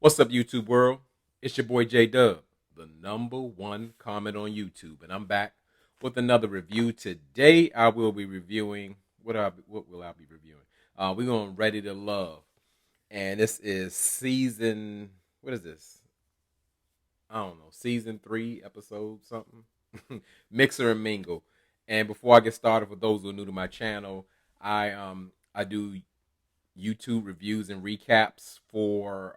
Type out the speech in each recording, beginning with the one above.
What's up, YouTube world? It's your boy J Dub, the number one comment on YouTube, and I'm back with another review. Today, I will be reviewing what will I be reviewing? We're going Ready to Love, and this is season. What is this? I don't know, season 3, episode something. Mixer and Mingle. And before I get started, for those who are new to my channel, I do YouTube reviews and recaps for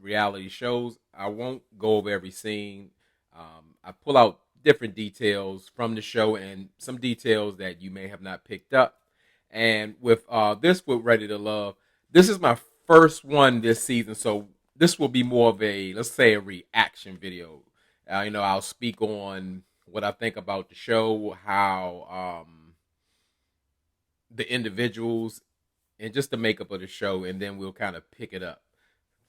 reality shows. I won't go over every scene. I pull out different details from the show and some details that you may have not picked up. And with with Ready to Love, this is my first one this season, so this will be more of a, let's say, a reaction video. I'll speak on what I think about the show, how the individuals and just the makeup of the show, and then we'll kind of pick it up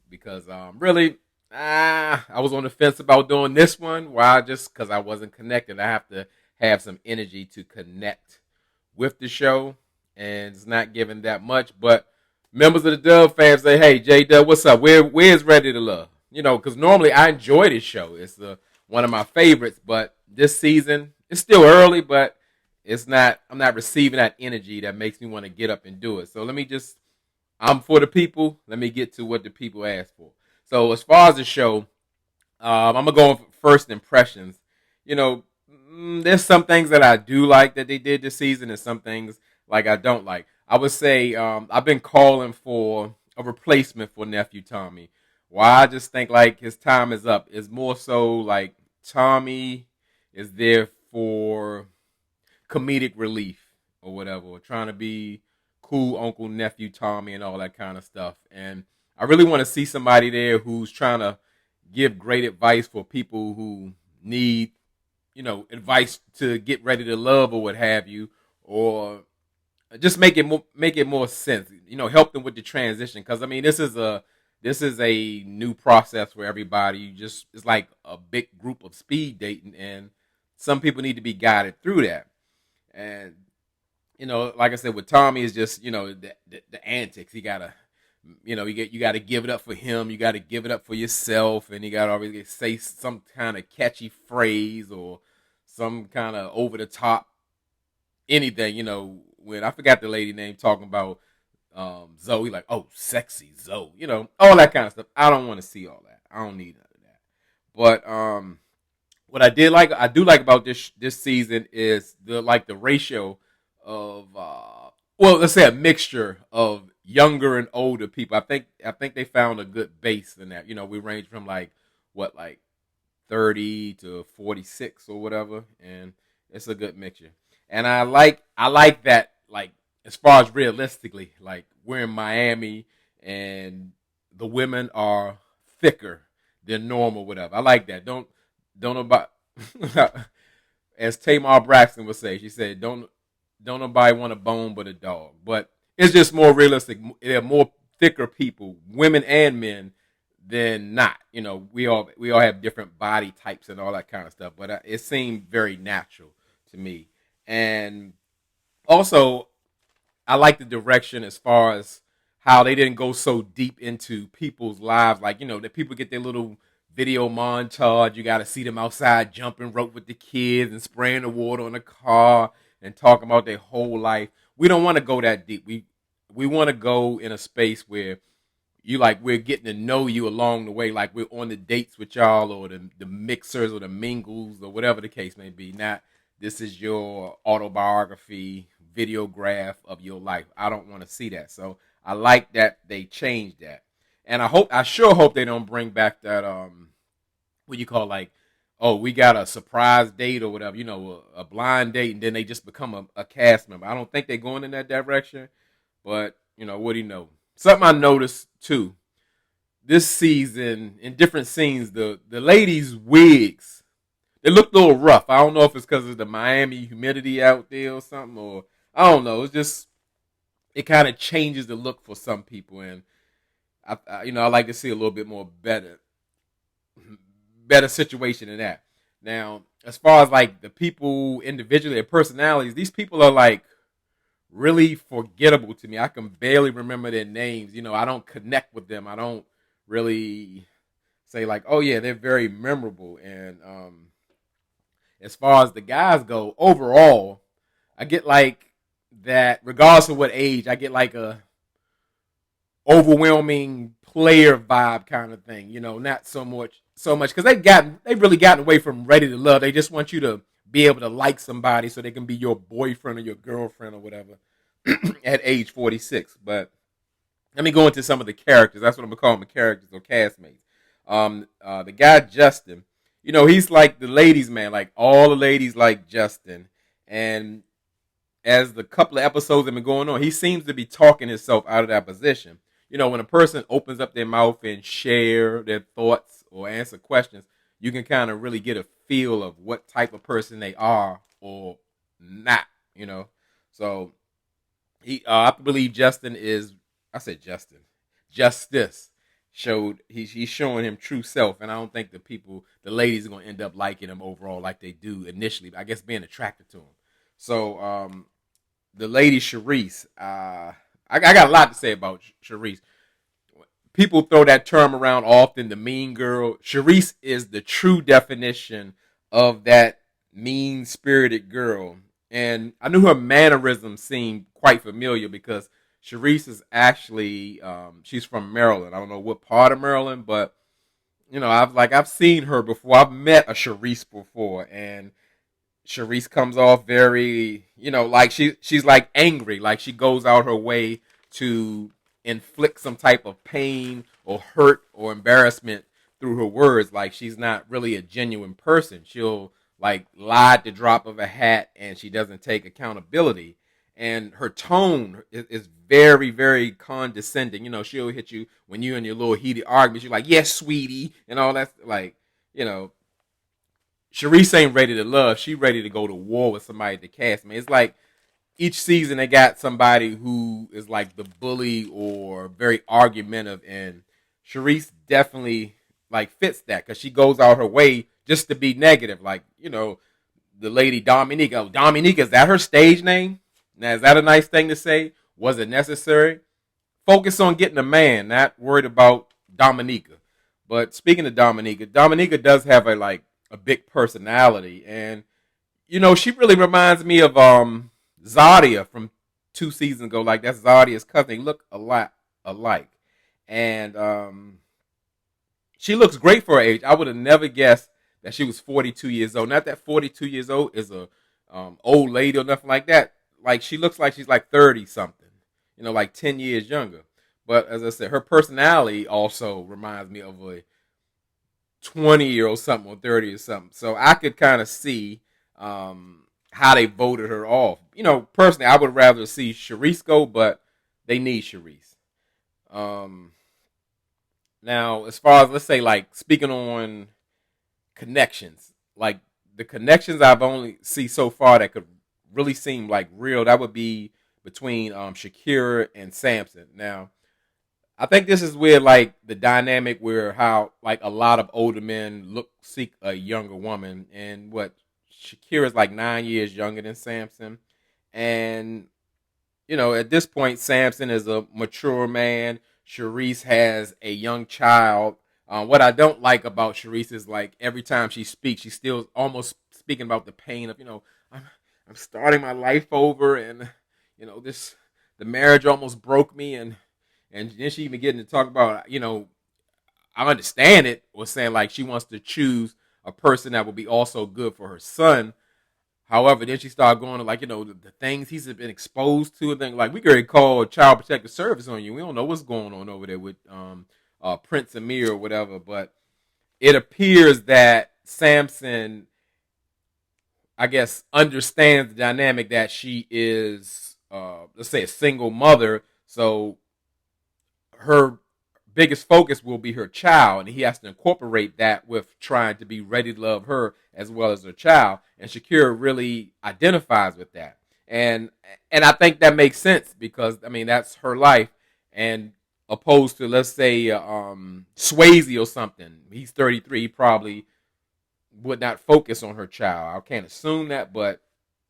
because really, I was on the fence about doing this one. Why? Just because I wasn't connected. I have to have some energy to connect with the show, and it's not given that much. But members of the Dub fans say, "Hey, J Dub, what's up? Where's Ready to Love?" Because normally I enjoy this show. It's one of my favorites, but this season it's still early, but it's not. I'm not receiving that energy that makes me want to get up and do it. So I'm for the people. Let me get to what the people ask for. So as far as the show, I'm gonna go on first impressions. There's some things that I do like that they did this season, and some things like I don't like. I would say I've been calling for a replacement for Nephew Tommy. Why? I just think like his time is up. It's more so like Tommy is there for comedic relief or whatever, or trying to be cool Uncle Nephew Tommy and all that kind of stuff. And I really want to see somebody there who's trying to give great advice for people who need, advice to get ready to love or what have you, or just make it more sense. Help them with the transition, because this is a new process for everybody. It's like a big group of speed dating, and some people need to be guided through that. And like I said, with Tommy is just the antics. He gotta you gotta give it up for him. You gotta give it up for yourself, and you gotta always say some kind of catchy phrase or some kind of over the top anything. When I forgot the lady name talking about Zoe, like, oh, sexy Zoe, all that kind of stuff. I don't want to see all that. I don't need none of that. But what I do like about this season is the ratio of let's say a mixture of younger and older people. I think they found a good base in that. We range from like 30 to 46 or whatever, and it's a good mixture. And I like that, like, as far as realistically, like, we're in Miami and the women are thicker than normal, whatever. I like that. Don't nobody, as Tamar Braxton would say, she said, don't nobody want a bone but a dog. But it's just more realistic. There are more thicker people, women and men, than not. We all have different body types and all that kind of stuff. But it seemed very natural to me. And also, I like the direction as far as how they didn't go so deep into people's lives. Like, that people get their little video montage. You got to see them outside jumping rope with the kids and spraying the water on the car and talking about their whole life. We don't want to go that deep. We want to go in a space where we're getting to know you along the way, like we're on the dates with y'all, or the mixers or the mingles or whatever the case may be. Not this is your autobiography, videograph of your life. I don't want to see that. So I like that they changed that. And I sure hope they don't bring back that what you call, like, oh, we got a surprise date or whatever, a blind date, and then they just become a cast member. I don't think they're going in that direction, but what do you know? Something I noticed too this season in different scenes, the ladies' wigs, they look a little rough. I don't know if it's because of the Miami humidity out there or something, or I don't know. It's just, it kind of changes the look for some people, and I like to see a little bit more better situation than that. Now, as far as like the people individually, their personalities, these people are like really forgettable to me. I can barely remember their names. I don't connect with them. I don't really say like, oh yeah, they're very memorable. And as far as the guys go, overall, I get like that. Regardless of what age, I get like a overwhelming player vibe kind of thing. Not so much because they've really gotten away from ready to love. They just want you to be able to like somebody so they can be your boyfriend or your girlfriend or whatever at age 46. But let me go into some of the characters. That's what I'm gonna call them, characters or castmates. The guy Justin, he's like the ladies' man. Like all the ladies like Justin, and as the couple of episodes have been going on, he seems to be talking himself out of that position. When a person opens up their mouth and share their thoughts or answer questions, you can kind of really get a feel of what type of person they are or not. So I believe Justin is. I said Justin. Justice he's showing him true self, and I don't think the ladies are gonna end up liking him overall like they do initially. I guess being attracted to him. So the lady Charisse, I got a lot to say about Charisse. People throw that term around often, the mean girl. Charisse is the true definition of that mean-spirited girl. And I knew her mannerisms seemed quite familiar because Charisse is actually, she's from Maryland. I don't know what part of Maryland, but, I've seen her before. I've met a Charisse before, and Charisse comes off very, like she's like angry, like she goes out her way to inflict some type of pain or hurt or embarrassment through her words. Like she's not really a genuine person. She'll like lie at the drop of a hat, and she doesn't take accountability. And her tone is very, very condescending. She'll hit you when you're in your little heated arguments. You're like, yes, sweetie, and all that. Like, Charisse ain't ready to love. She ready to go to war with somebody at the cast. Man, it's like each season they got somebody who is like the bully or very argumentative, and Charisse definitely like fits that because she goes out her way just to be negative. Like the lady Dominica. Dominica, is that her stage name? Now is that a nice thing to say? Was it necessary? Focus on getting a man, not worried about Dominica. But speaking of Dominica, Dominica does have a big personality, and she really reminds me of Zadia from 2 seasons ago. Like that's Zadia's cousin. They look a lot alike, and she looks great for her age. I would have never guessed that she was 42 years old. Not that 42 years old is a old lady or nothing like that. Like she looks like she's like 30 something, like 10 years younger. But as I said, her personality also reminds me of a 20-year-old something or 30 or something. So I could kind of see how they voted her off. Personally, I would rather see Charisse go, but they need Charisse. Now, as far as, let's say, like, speaking on connections, like, the connections I've only see so far that could really seem, like, real, that would be between Shakira and Samson. Now, I think this is where like the dynamic where how like a lot of older men seek a younger woman, and what Shakira's like 9 years younger than Samson, and at this point Samson is a mature man. Charisse has a young child. What I don't like about Charisse is like every time she speaks, she's still almost speaking about the pain of I'm starting my life over, and this the marriage almost broke me, and then she even getting to talk about, I understand it, was saying like she wants to choose a person that will be also good for her son. However, then she started going to like, the things he's been exposed to, and things like we could call Child Protective Service on you. We don't know what's going on over there with Prince Amir or whatever, but it appears that Samson, I guess, understands the dynamic that she is, let's say, a single mother. So her biggest focus will be her child, and he has to incorporate that with trying to be ready to love her as well as her child. And Shakira really identifies with that, and I think that makes sense because that's her life, and opposed to, let's say, Swayze or something. He's 33. He probably would not focus on her child. I can't assume that, but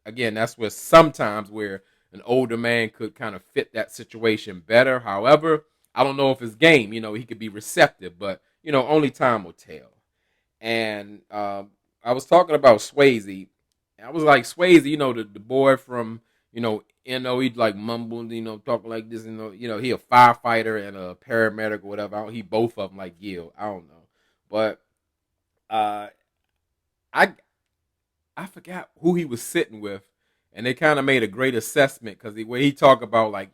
again, that's where an older man could kind of fit that situation better. However, I don't know if his game, he could be receptive, but only time will tell. And I was talking about Swayze. I was like, Swayze, the boy from he'd like mumble, talking like this, he a firefighter and a paramedic or whatever. He both of them like Gil. I don't know, but uh, I I forgot who he was sitting with, and they kind of made a great assessment because where he talked about like,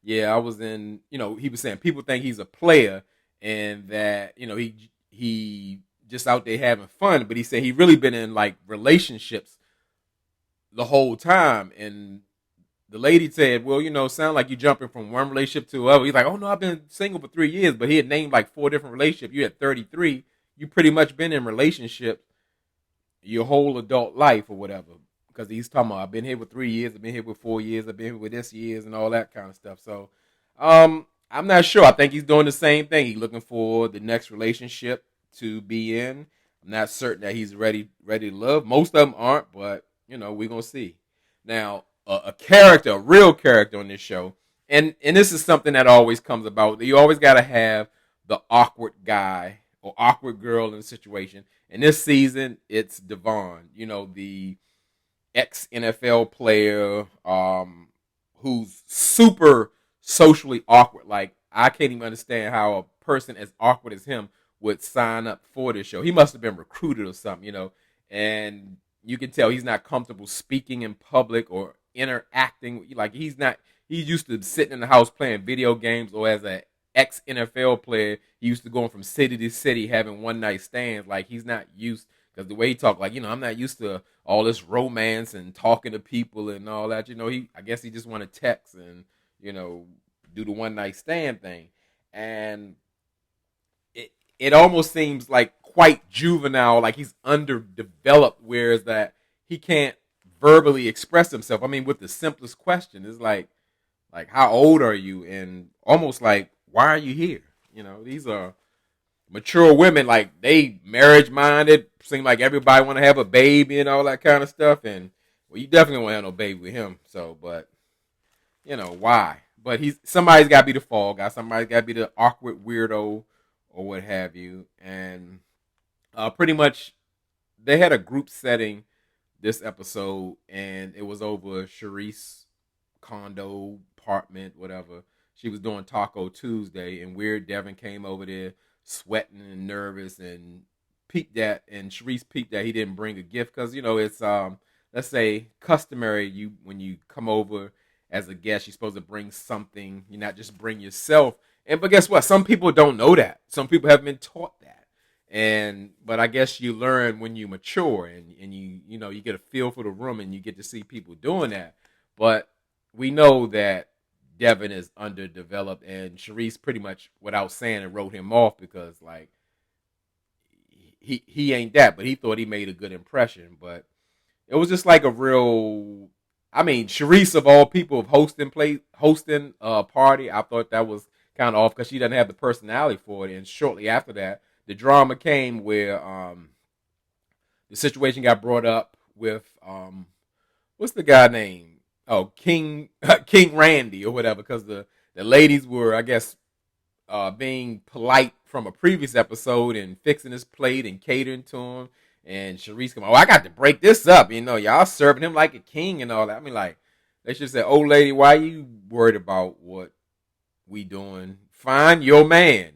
yeah, I was in, he was saying people think he's a player and that he just out there having fun, but he said he really been in like relationships the whole time, and the lady said, well, sound like you jumping from one relationship to another. He's like, oh no, I've been single for 3 years, but he had named like four different relationships. You had 33. You pretty much been in relationships your whole adult life or whatever. Because he's talking about, I've been here with 3 years, I've been here with 4 years, I've been here with this years and all that kind of stuff. So I'm not sure. I think he's doing the same thing. He's looking for the next relationship to be in. I'm not certain that he's ready to love. Most of them aren't, but we're gonna see. Now, a real character on this show, and this is something that always comes about. You always gotta have the awkward guy or awkward girl in a situation. And this season, it's Devon. The ex NFL player, who's super socially awkward. Like I can't even understand how a person as awkward as him would sign up for this show. He must have been recruited or something. And you can tell he's not comfortable speaking in public or interacting. Like he's not. He's used to sitting in the house playing video games, or as a ex NFL player, he used to going from city to city having one night stands. Like he's not used, because the way he talk, like I'm not used to all this romance and talking to people and all that. I guess he just want to text and do the one night stand thing, and it almost seems like quite juvenile, like he's underdeveloped, whereas that he can't verbally express himself. I mean, with the simplest question, it's like how old are you, and almost like why are you here? These are mature women, like they marriage minded. Seem like everybody want to have a baby and all that kind of stuff, and well, you definitely won't have no baby with him. So, but why? But somebody's got to be the fall guy. Somebody's got to be the awkward weirdo or what have you. And pretty much they had a group setting this episode, and it was over Sharice's condo, apartment, whatever. She was doing Taco Tuesday, and Weird Devin came over there sweating and nervous, and peeped that, and Sharice peeped that he didn't bring a gift because it's let's say customary, when you come over as a guest, you're supposed to bring something. You're not just bring yourself. But guess what? Some people don't know that. Some people haven't been taught that. But I guess you learn when you mature, and you get a feel for the room, and you get to see people doing that. But we know that Devin is underdeveloped, and Sharice pretty much, without saying it, wrote him off because like he ain't that, but he thought he made a good impression. But it was just like a real. I mean, Sharice of all people of hosting a party, I thought that was kind of off because she doesn't have the personality for it. And shortly after that, the drama came where the situation got brought up with what's the guy name? Oh, King King Randy or whatever, because the ladies were, I guess, being polite from a previous episode and fixing his plate and catering to him. And Sharice come, oh, I got to break this up. Y'all serving him like a king and all that. I mean, like, they should say, old lady, why you worried about what we doing? Find your man.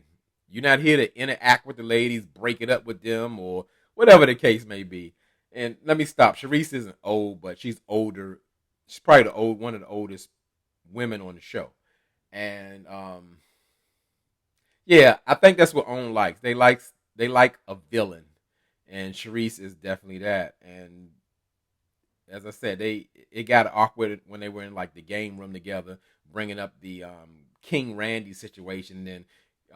You're not here to interact with the ladies, break it up with them, or whatever the case may be. And let me stop. Sharice isn't old, but she's older. She's probably one of the oldest women on the show. And yeah, I think that's what OWN likes. They like a villain. And Sharice is definitely that. And as I said, it got awkward when they were in like the game room together, bringing up the King Randy situation. And then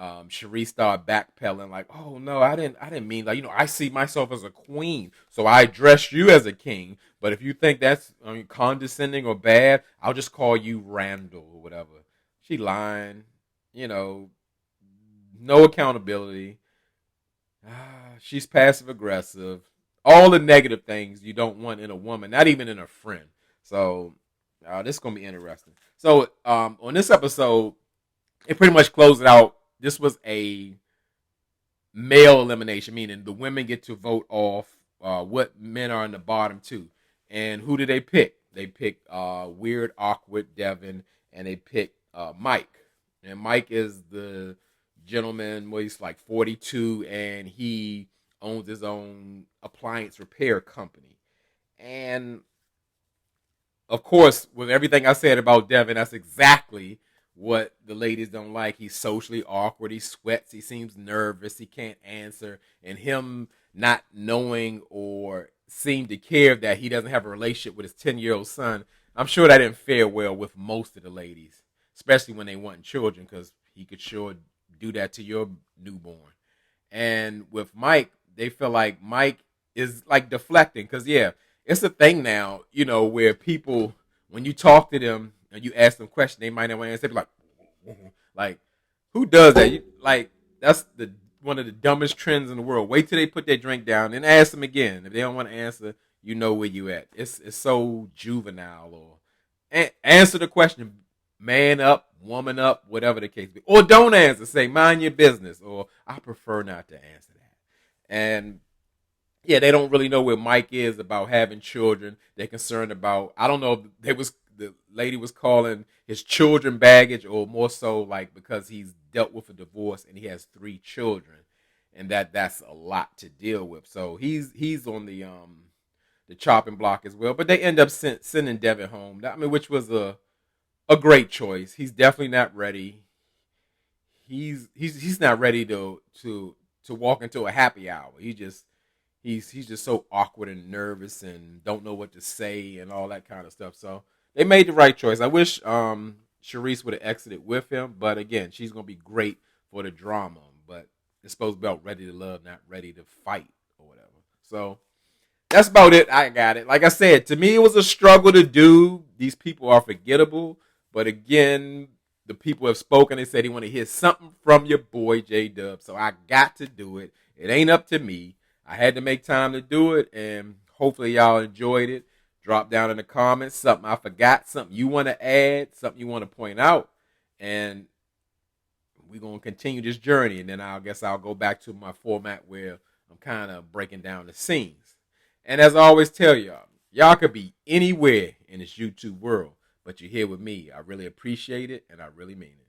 Sharice started backpedaling, like, "Oh no, I didn't mean like I see myself as a queen, so I address you as a king. But if you think that's condescending or bad, I'll just call you Randall or whatever." She lying, no accountability. She's passive aggressive. All the negative things you don't want in a woman, not even in a friend. So this is gonna be interesting. So on this episode, it pretty much closed it out. This was a male elimination, meaning the women get to vote off what men are in the bottom two. And who did they pick? They picked Weird, Awkward Devin, and they picked Mike. And Mike is the gentleman, well, he's like 42, and he owns his own appliance repair company. And of course, with everything I said about Devin, that's exactly what the ladies don't like. He's socially awkward. He sweats. He seems nervous. He can't answer. And him not knowing or seem to care that he doesn't have a relationship with his 10-year-old son, I'm sure that didn't fare well with most of the ladies, especially when they want children, because he could sure do that to your newborn. And with Mike, they feel like Mike is like deflecting because, yeah, it's a thing now, where people, when you talk to them and you ask them questions, they might not want to answer. They be like, who does that? That's the one of the dumbest trends in the world. Wait till they put their drink down and ask them again. If they don't want to answer, you know where you at. It's so juvenile. Or answer the question, man up, woman up, whatever the case be. Or don't answer. Say, mind your business. Or I prefer not to answer that. And yeah, they don't really know where Mike is about having children. They're concerned about, I don't know if the lady was calling his children baggage, or more so like because he's dealt with a divorce and he has 3 children, and that's a lot to deal with. So he's on the chopping block as well. But they end up sending Devin home. I mean, which was a great choice. He's definitely not ready. He's not ready to walk into a happy hour. He's just so awkward and nervous and don't know what to say and all that kind of stuff. So they made the right choice. I wish Sharice would have exited with him, but again, she's gonna be great for the drama. But it's supposed to be about ready to love, not ready to fight or whatever. So that's about it. I got it. Like I said, to me, it was a struggle to do. These people are forgettable, but again, the people have spoken. They said they want to hear something from your boy J Dub, so I got to do it. It ain't up to me. I had to make time to do it, and hopefully y'all enjoyed it. Drop down in the comments something I forgot, something you want to add, something you want to point out, and we're going to continue this journey. And then I guess I'll go back to my format where I'm kind of breaking down the scenes. And as I always tell y'all could be anywhere in this YouTube world, but you're here with me. I really appreciate it, and I really mean it.